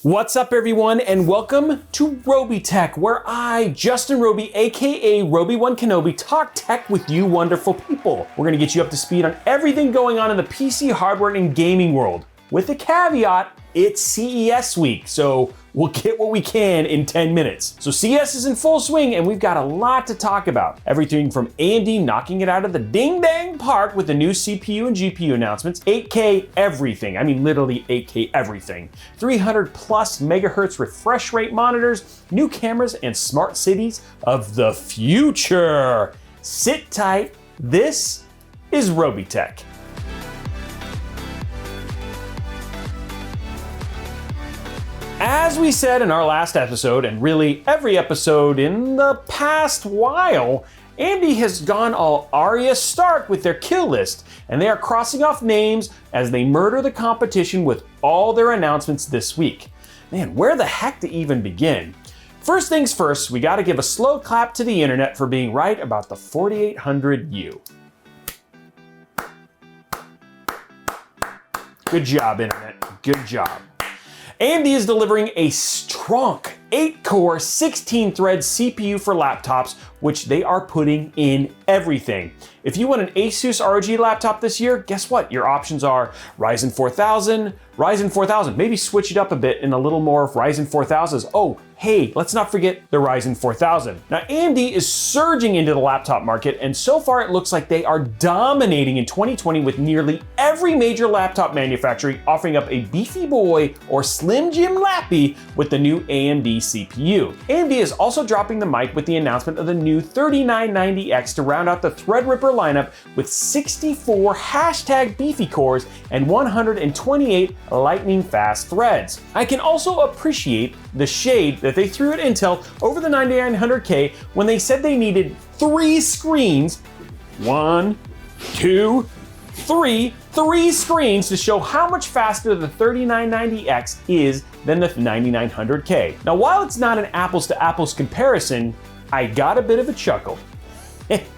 What's up everyone and welcome to Roby Tech, where I, Justin Roby, aka Roby1 Kenobi, talk tech with you wonderful people. We're gonna get you up to speed on everything going on in the PC hardware and gaming world. With the caveat, it's CES week, so we'll get what we can in 10 minutes. So CES is in full swing and we've got a lot to talk about. Everything from AMD knocking it out of the ding dang park with the new CPU and GPU announcements, 8K everything, I mean literally 8K everything, 300 plus megahertz refresh rate monitors, new cameras and smart cities of the future. Sit tight, this is Roby Tech. As we said in our last episode, and really every episode in the past while, AMD has gone all Arya Stark with their kill list, and they are crossing off names as they murder the competition with all their announcements this week. Man, where the heck to even begin? First things first, we gotta give a slow clap to the internet for being right about the 4800U. Good job, internet, good job. AMD is delivering a strong 8-core, 16-thread CPU for laptops, which they are putting in everything. If you want an Asus ROG laptop this year, guess what? Your options are Ryzen 4000, maybe switch it up a bit in a little more Ryzen 4000s. Oh, hey, let's not forget the Ryzen 4000. Now, AMD is surging into the laptop market, and so far it looks like they are dominating in 2020 with nearly every major laptop manufacturer offering up a beefy boy or Slim Jim Lappy with the new AMD CPU. AMD is also dropping the mic with the announcement of the new 3990X to round out the Threadripper lineup with 64 #beefy cores and 128 lightning fast threads. I can also appreciate the shade that they threw at Intel over the 9900K when they said they needed 3 screens, 1, 2, 3 screens to show how much faster the 3990X is than the 9900K. Now, while it's not an apples to apples comparison, I got a bit of a chuckle.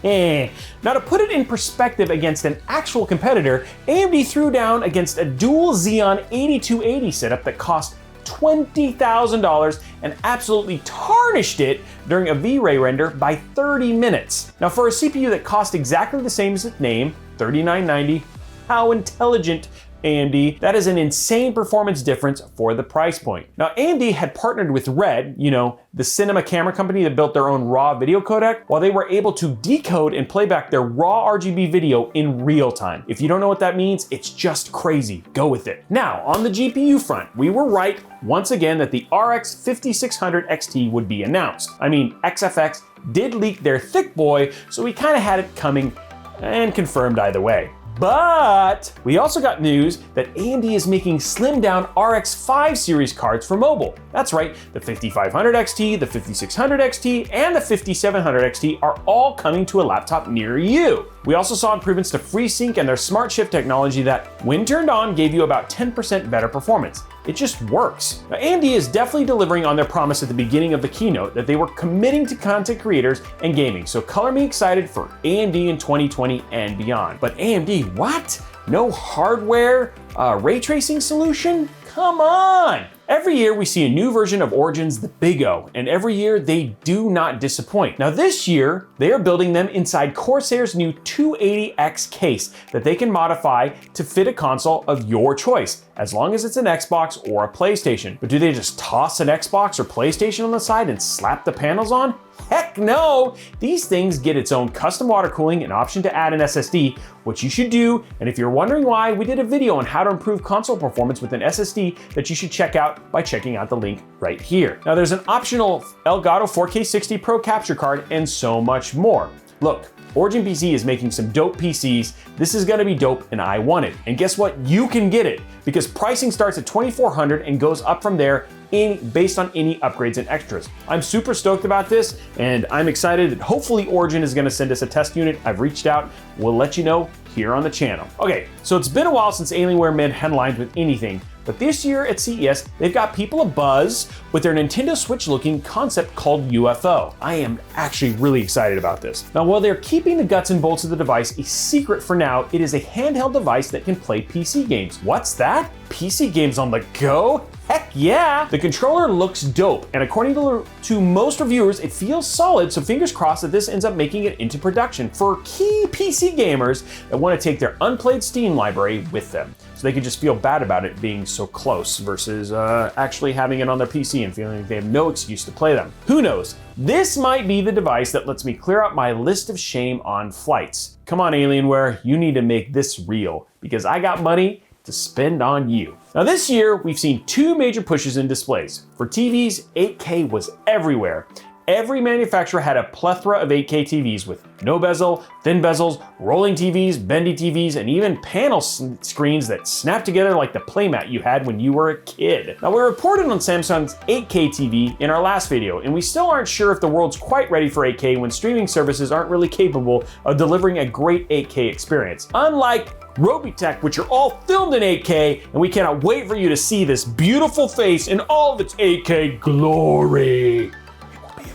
Now, to put it in perspective against an actual competitor, AMD threw down against a dual Xeon 8280 setup that cost $20,000 and absolutely tarnished it during a V-Ray render by 30 minutes. Now, for a CPU that cost exactly the same as its name, 3990, how intelligent, AMD. That is an insane performance difference for the price point. Now, AMD had partnered with Red, the cinema camera company that built their own RAW video codec, while they were able to decode and play back their RAW RGB video in real time. If you don't know what that means, it's just crazy. Go with it. Now, on the GPU front, we were right once again that the RX 5600 XT would be announced. I mean, XFX did leak their thick boy, so we kind of had it coming and confirmed either way. But we also got news that AMD is making slimmed down RX 5 series cards for mobile. That's right, the 5500 XT, the 5600 XT, and the 5700 XT are all coming to a laptop near you. We also saw improvements to FreeSync and their Smart Shift technology that, when turned on, gave you about 10% better performance. It just works. Now, AMD is definitely delivering on their promise at the beginning of the keynote that they were committing to content creators and gaming, so color me excited for AMD in 2020 and beyond. But AMD, what? No hardware ray tracing solution? Come on! Every year we see a new version of Origin's the Big O, and every year they do not disappoint. Now this year, they are building them inside Corsair's new 280X case that they can modify to fit a console of your choice, as long as it's an Xbox or a PlayStation. But do they just toss an Xbox or PlayStation on the side and slap the panels on? Heck no! These things get its own custom water cooling and option to add an SSD, which you should do, and if you're wondering why, we did a video on how to improve console performance with an SSD that you should check out by checking out the link right here. Now there's an optional Elgato 4K 60 Pro capture card and so much more. Look, Origin PC is making some dope PCs. This is gonna be dope and I want it. And guess what? You can get it because pricing starts at $2,400 and goes up from there based on any upgrades and extras. I'm super stoked about this and I'm excited that hopefully Origin is gonna send us a test unit. I've reached out, we'll let you know here on the channel. Okay, so it's been a while since Alienware made headlines with anything, but this year at CES, they've got people abuzz with their Nintendo Switch looking concept called UFO. I am actually really excited about this. Now, while they're keeping the guts and bolts of the device a secret for now, it is a handheld device that can play PC games. What's that? PC games on the go? Heck yeah! The controller looks dope, and according to most reviewers, it feels solid, so fingers crossed that this ends up making it into production for key PC gamers that want to take their unplayed Steam library with them, so they can just feel bad about it being so close versus actually having it on their PC and feeling like they have no excuse to play them. Who knows? This might be the device that lets me clear out my list of shame on flights. Come on, Alienware, you need to make this real, because I got money to spend on you. Now this year, we've seen two major pushes in displays. For TVs, 8K was everywhere. Every manufacturer had a plethora of 8K TVs with no bezel, thin bezels, rolling TVs, bendy TVs, and even panel screens that snap together like the playmat you had when you were a kid. Now we reported on Samsung's 8K TV in our last video, and we still aren't sure if the world's quite ready for 8K when streaming services aren't really capable of delivering a great 8K experience. Unlike Robotech, which are all filmed in 8K, and we cannot wait for you to see this beautiful face in all of its 8K glory.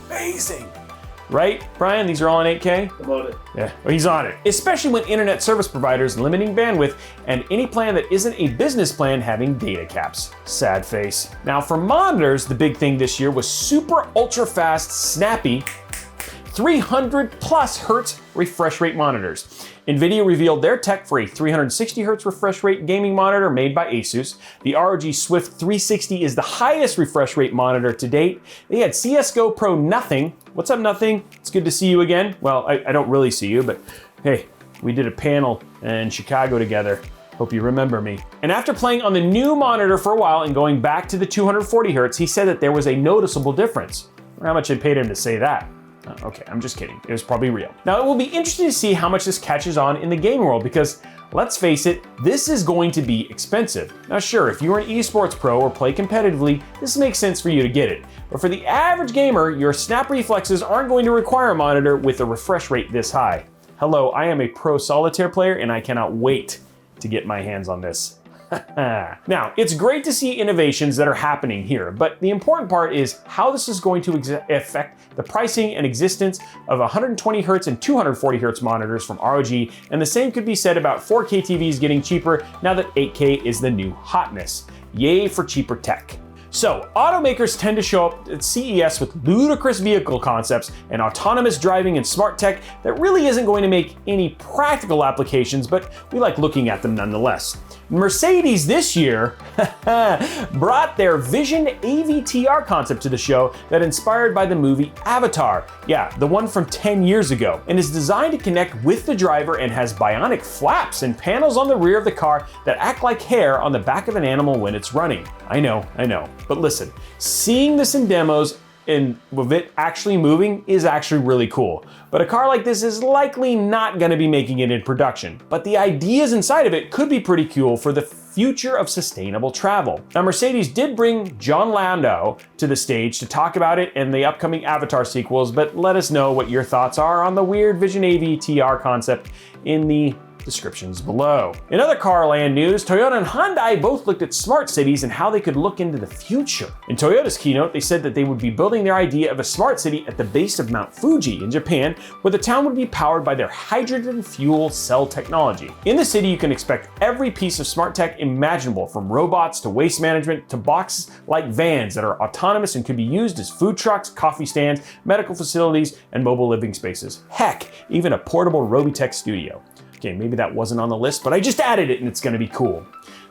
Amazing. Right, Brian? These are all in 8K? I'm on it. Yeah, well, he's on it. Especially when internet service providers limiting bandwidth and any plan that isn't a business plan having data caps. Sad face. Now for monitors, the big thing this year was super ultra fast, snappy, 300 plus hertz refresh rate monitors. NVIDIA revealed their tech for a 360 hertz refresh rate gaming monitor made by Asus. The ROG Swift 360 is the highest refresh rate monitor to date. They had CSGO Pro Nothing. What's up, Nothing? It's good to see you again. Well, I don't really see you, but hey, we did a panel in Chicago together. Hope you remember me. And after playing on the new monitor for a while and going back to the 240 hertz, he said that there was a noticeable difference. I wonder how much it paid him to say that. Okay, I'm just kidding. It was probably real. Now, it will be interesting to see how much this catches on in the gaming world because, let's face it, this is going to be expensive. Now, sure, if you're an esports pro or play competitively, this makes sense for you to get it. But for the average gamer, your snap reflexes aren't going to require a monitor with a refresh rate this high. Hello, I am a pro solitaire player and I cannot wait to get my hands on this. Now, it's great to see innovations that are happening here, but the important part is how this is going to affect the pricing and existence of 120 Hz and 240 Hz monitors from ROG, and the same could be said about 4K TVs getting cheaper now that 8K is the new hotness. Yay for cheaper tech. So, automakers tend to show up at CES with ludicrous vehicle concepts and autonomous driving and smart tech that really isn't going to make any practical applications, but we like looking at them nonetheless. Mercedes this year brought their Vision AVTR concept to the show that inspired by the movie Avatar. Yeah, the one from 10 years ago, and is designed to connect with the driver and has bionic flaps and panels on the rear of the car that act like hair on the back of an animal when it's running. I know. But listen, seeing this in demos and with it actually moving is actually really cool. But a car like this is likely not going to be making it in production. But the ideas inside of it could be pretty cool for the future of sustainable travel. Now, Mercedes did bring John Landau to the stage to talk about it and the upcoming Avatar sequels, but let us know what your thoughts are on the weird Vision AVTR concept in the descriptions below. In other car land news, Toyota and Hyundai both looked at smart cities and how they could look into the future. In Toyota's keynote, they said that they would be building their idea of a smart city at the base of Mount Fuji in Japan, where the town would be powered by their hydrogen fuel cell technology. In the city, you can expect every piece of smart tech imaginable, from robots to waste management to box-like vans that are autonomous and could be used as food trucks, coffee stands, medical facilities, and mobile living spaces. Heck, even a portable Robotech studio. Okay, maybe that wasn't on the list, but I just added it and it's gonna be cool.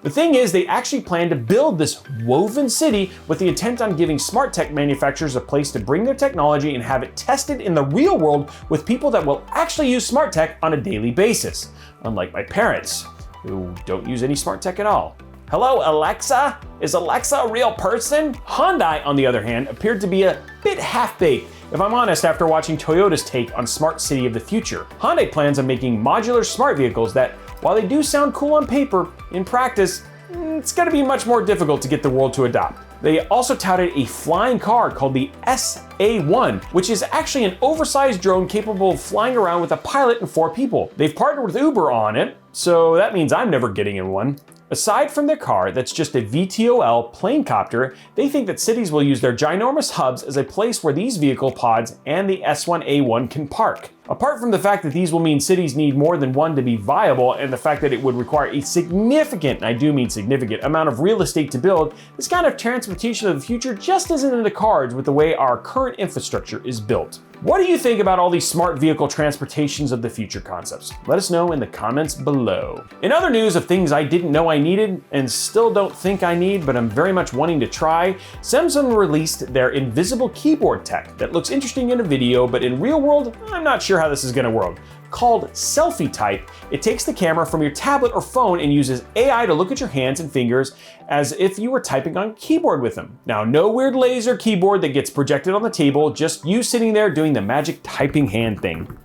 The thing is, they actually plan to build this woven city with the intent on giving smart tech manufacturers a place to bring their technology and have it tested in the real world with people that will actually use smart tech on a daily basis. Unlike my parents, who don't use any smart tech at all. Hello, Alexa? Is Alexa a real person? Hyundai, on the other hand, appeared to be a bit half-baked, if I'm honest, after watching Toyota's take on Smart City of the Future. Hyundai plans on making modular smart vehicles that, while they do sound cool on paper, in practice, it's gonna be much more difficult to get the world to adopt. They also touted a flying car called the SA-1, which is actually an oversized drone capable of flying around with a pilot and 4 people. They've partnered with Uber on it, so that means I'm never getting in one. Aside from their car that's just a VTOL plane copter, they think that cities will use their ginormous hubs as a place where these vehicle pods and the S1A1 can park. Apart from the fact that these will mean cities need more than one to be viable, and the fact that it would require a significant, and I do mean significant, amount of real estate to build, this kind of transportation of the future just isn't in the cards with the way our current infrastructure is built. What do you think about all these smart vehicle transportations of the future concepts? Let us know in the comments below. In other news of things I didn't know I needed and still don't think I need, but I'm very much wanting to try, Samsung released their invisible keyboard tech that looks interesting in a video, but in real world, I'm not sure how this is gonna work. Called Selfie Type, it takes the camera from your tablet or phone and uses AI to look at your hands and fingers as if you were typing on a keyboard with them. Now, no weird laser keyboard that gets projected on the table, just you sitting there doing the magic typing hand thing.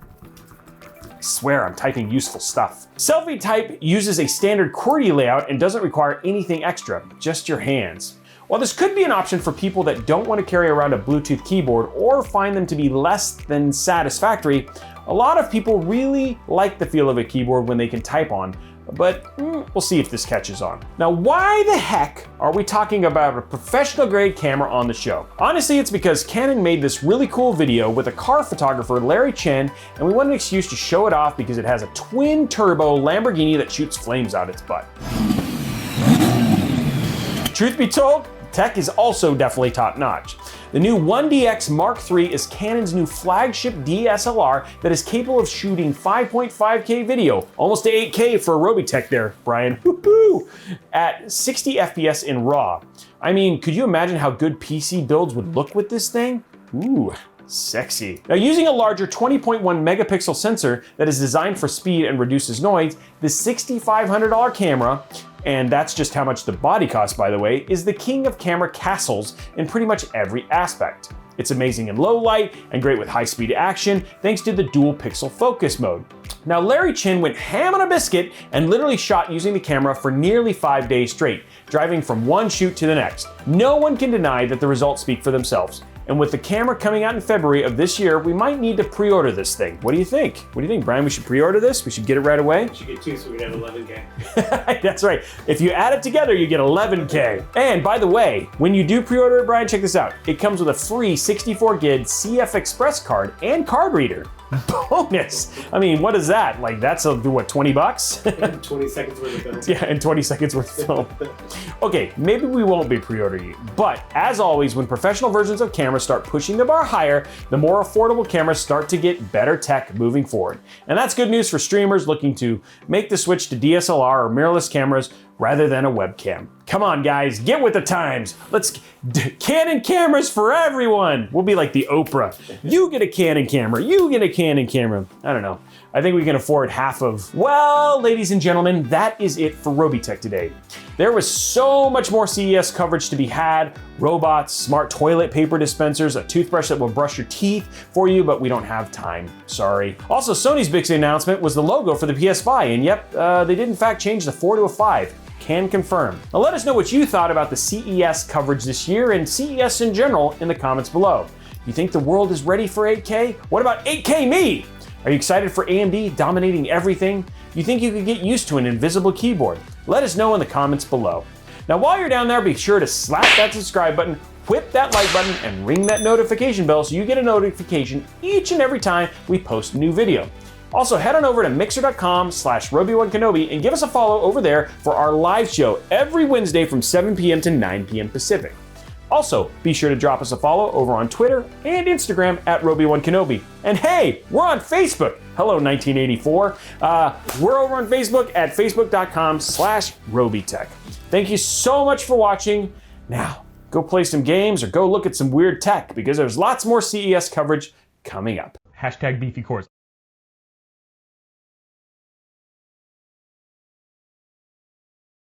I swear I'm typing useful stuff. Selfie Type uses a standard QWERTY layout and doesn't require anything extra, just your hands. While this could be an option for people that don't want to carry around a Bluetooth keyboard or find them to be less than satisfactory, a lot of people really like the feel of a keyboard when they can type on, but we'll see if this catches on. Now, why the heck are we talking about a professional grade camera on the show? Honestly, it's because Canon made this really cool video with a car photographer, Larry Chen, and we want an excuse to show it off because it has a twin turbo Lamborghini that shoots flames out its butt. Truth be told, tech is also definitely top notch. The new 1DX Mark III is Canon's new flagship DSLR that is capable of shooting 5.5K video, almost to 8K for Robitech there, Brian, woohoo, at 60 FPS in RAW. I mean, could you imagine how good PC builds would look with this thing? Ooh. Sexy. Now, using a larger 20.1 megapixel sensor that is designed for speed and reduces noise, the $6,500 camera, and that's just how much the body costs, by the way, is the king of camera castles in pretty much every aspect. It's amazing in low light and great with high-speed action thanks to the dual pixel focus mode. Now, Larry Chen went ham on a biscuit and literally shot using the camera for nearly 5 days straight, driving from one shoot to the next. No one can deny that the results speak for themselves. And with the camera coming out in February of this year, we might need to pre-order this thing. What do you think? What do you think, Brian? We should pre-order this? We should get it right away? We should get 2 so we can have 11K. That's right. If you add it together, you get 11K. And by the way, when you do pre-order it, Brian, check this out. It comes with a free 64 gig CF Express card and card reader. Bonus! I mean, what is that? Like, that's what, 20 bucks? 20 seconds worth of film. Yeah, and 20 seconds worth of film. Okay, maybe we won't be pre-ordering it, but as always, when professional versions of cameras start pushing the bar higher, the more affordable cameras start to get better tech moving forward. And that's good news for streamers looking to make the switch to DSLR or mirrorless cameras rather than a webcam. Come on, guys, get with the times. Let's Canon cameras for everyone. We'll be like the Oprah. You get a Canon camera, you get a Canon camera. I don't know. I think we can afford half of. Well, ladies and gentlemen, that is it for Robitech today. There was so much more CES coverage to be had. Robots, smart toilet paper dispensers, a toothbrush that will brush your teeth for you, but we don't have time, sorry. Also, Sony's big announcement was the logo for the PS5, and yep, they did in fact change the 4 to a 5. Can confirm. Now let us know what you thought about the CES coverage this year and CES in general in the comments below. You think the world is ready for 8K? What about 8K me? Are you excited for AMD dominating everything? You think you could get used to an invisible keyboard? Let us know in the comments below. Now while you're down there, be sure to slap that subscribe button, whip that like button, and ring that notification bell so you get a notification each and every time we post a new video. Also, head on over to mixer.com/Roby1Kenobi and give us a follow over there for our live show every Wednesday from 7 p.m. to 9 p.m. Pacific. Also, be sure to drop us a follow over on Twitter and Instagram at Roby1Kenobi. And hey, we're on Facebook. Hello, 1984. We're over on Facebook at facebook.com/RobyTech. Thank you so much for watching. Now, go play some games or go look at some weird tech because there's lots more CES coverage coming up. #BeefyCores.